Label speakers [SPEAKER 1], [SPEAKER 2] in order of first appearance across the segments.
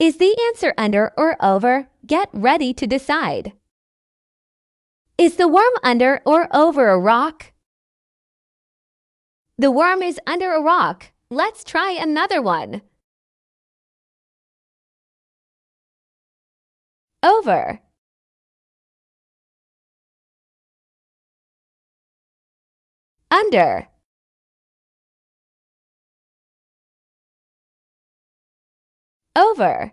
[SPEAKER 1] Is the answer under or over? Get ready to decide. Is the worm under or over a rock? The worm is under a rock. Let's try another one. Over. Under. Over.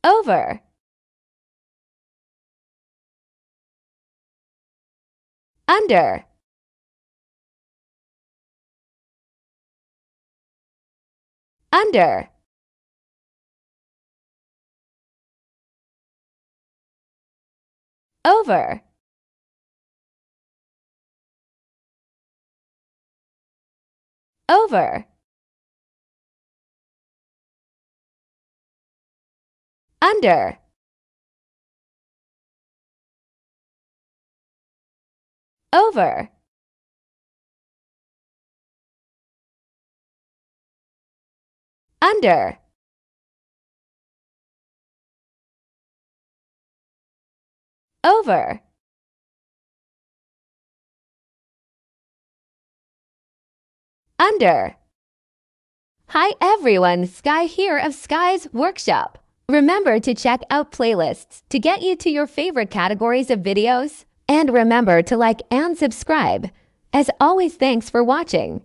[SPEAKER 1] Over. Under. Under. Over. Over. Under. Over. Under. Over. Under. Hi everyone, Skye here of Skye's Workshop. Remember to check out playlists to get you to your favorite categories of videos. And remember to like and subscribe. As always, thanks for watching.